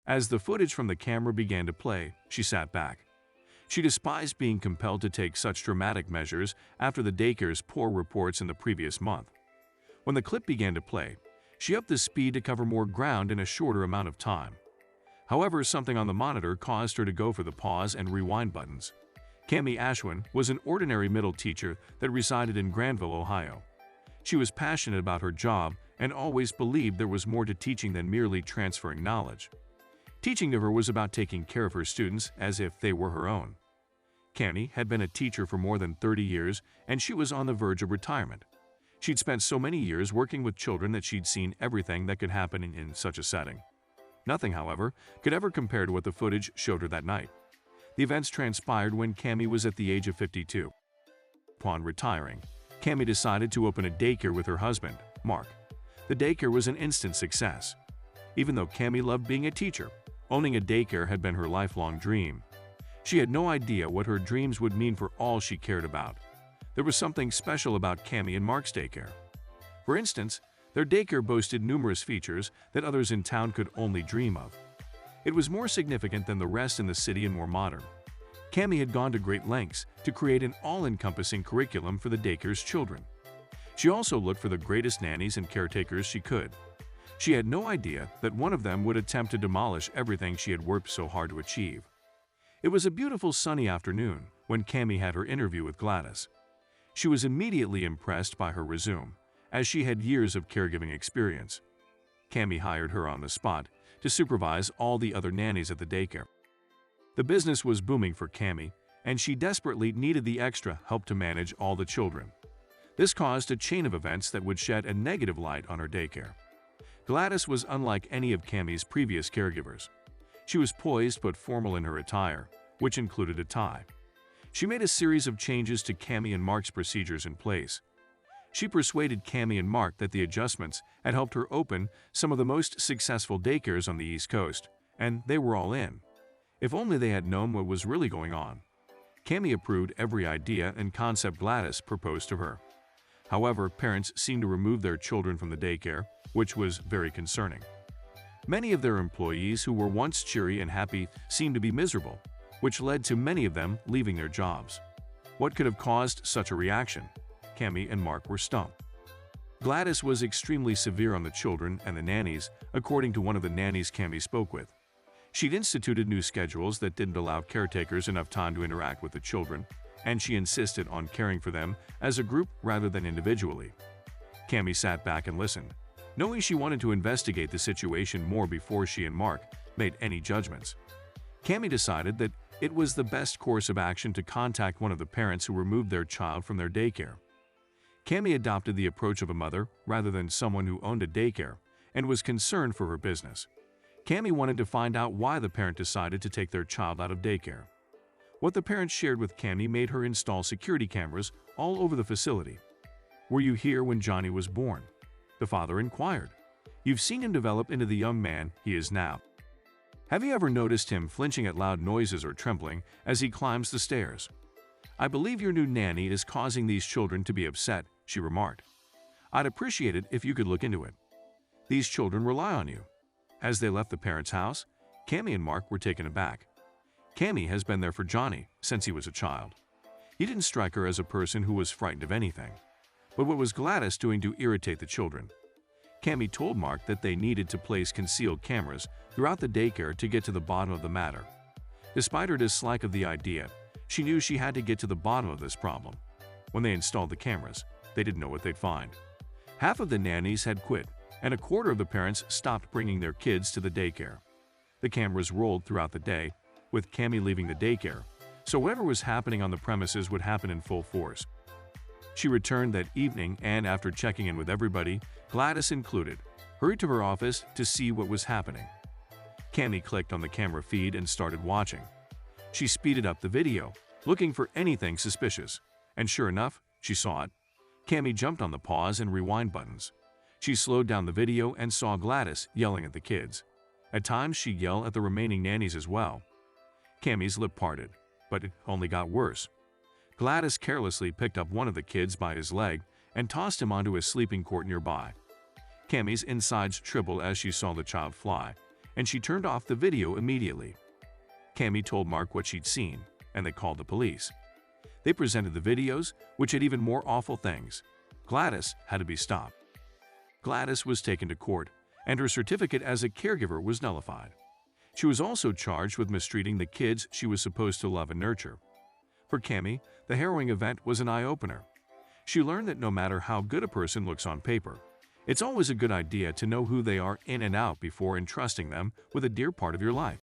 As the footage from the camera began to play, she sat back. She despised being compelled to take such dramatic measures after the daycare's poor reports in the previous month. When the clip began to play, she upped the speed to cover more ground in a shorter amount of time. However, something on the monitor caused her to go for the pause and rewind buttons. Cami Ashwin was an ordinary middle teacher that resided in Granville, Ohio. She was passionate about her job and always believed there was more to teaching than merely transferring knowledge. Teaching to her was about taking care of her students as if they were her own. Cami had been a teacher for more than 30 years, and she was on the verge of retirement. She'd spent so many years working with children that she'd seen everything that could happen in such a setting. Nothing, however, could ever compare to what the footage showed her that night. The events transpired when Cami was at the age of 52. Upon retiring, Cami decided to open a daycare with her husband, Mark. The daycare was an instant success. Even though Cami loved being a teacher, owning a daycare had been her lifelong dream. She had no idea what her dreams would mean for all she cared about. There was something special about Cami and Mark's daycare. For instance, their daycare boasted numerous features that others in town could only dream of. It was more significant than the rest in the city and more modern. Cami had gone to great lengths to create an all-encompassing curriculum for the daycare's children. She also looked for the greatest nannies and caretakers she could. She had no idea that one of them would attempt to demolish everything she had worked so hard to achieve. It was a beautiful sunny afternoon when Cami had her interview with Gladys. She was immediately impressed by her resume, as she had years of caregiving experience. Cami hired her on the spot to supervise all the other nannies at the daycare. The business was booming for Cami, and she desperately needed the extra help to manage all the children. This caused a chain of events that would shed a negative light on her daycare. Gladys was unlike any of Cami's previous caregivers. She was poised but formal in her attire, which included a tie. She made a series of changes to Cami and Mark's procedures in place. She persuaded Cami and Mark that the adjustments had helped her open some of the most successful daycares on the East Coast, and they were all in. If only they had known what was really going on. Cami approved every idea and concept Gladys proposed to her. However, parents seemed to remove their children from the daycare, which was very concerning. Many of their employees who were once cheery and happy seemed to be miserable, which led to many of them leaving their jobs. What could have caused such a reaction? Cami and Mark were stumped. Gladys was extremely severe on the children and the nannies, according to one of the nannies Cami spoke with. She'd instituted new schedules that didn't allow caretakers enough time to interact with the children, and she insisted on caring for them as a group rather than individually. Cami sat back and listened, knowing she wanted to investigate the situation more before she and Mark made any judgments. Cami decided that it was the best course of action to contact one of the parents who removed their child from their daycare. Cami adopted the approach of a mother rather than someone who owned a daycare and was concerned for her business. Cami wanted to find out why the parent decided to take their child out of daycare. What the parents shared with Cami made her install security cameras all over the facility. "Were you here when Johnny was born?" the father inquired. "You've seen him develop into the young man he is now. Have you ever noticed him flinching at loud noises or trembling as he climbs the stairs? I believe your new nanny is causing these children to be upset," she remarked. "I'd appreciate it if you could look into it. These children rely on you." As they left the parents' house, Cami and Mark were taken aback. Cami has been there for Johnny since he was a child. He didn't strike her as a person who was frightened of anything. But what was Gladys doing to irritate the children? Cami told Mark that they needed to place concealed cameras throughout the daycare to get to the bottom of the matter. Despite her dislike of the idea, she knew she had to get to the bottom of this problem. When they installed the cameras, they didn't know what they'd find. Half of the nannies had quit, and a quarter of the parents stopped bringing their kids to the daycare. The cameras rolled throughout the day, with Cami leaving the daycare, so whatever was happening on the premises would happen in full force. She returned that evening and, after checking in with everybody, Gladys included, hurried to her office to see what was happening. Cami clicked on the camera feed and started watching. She speeded up the video, looking for anything suspicious, and sure enough, she saw it. Cami jumped on the pause and rewind buttons. She slowed down the video and saw Gladys yelling at the kids. At times, she'd yell at the remaining nannies as well. Cami's lip parted, but it only got worse. Gladys carelessly picked up one of the kids by his leg and tossed him onto a sleeping court nearby. Cami's insides trembled as she saw the child fly, and she turned off the video immediately. Cami told Mark what she'd seen, and they called the police. They presented the videos, which had even more awful things. Gladys had to be stopped. Gladys was taken to court, and her certificate as a caregiver was nullified. She was also charged with mistreating the kids she was supposed to love and nurture. For Cami, the harrowing event was an eye-opener. She learned that no matter how good a person looks on paper, it's always a good idea to know who they are in and out before entrusting them with a dear part of your life.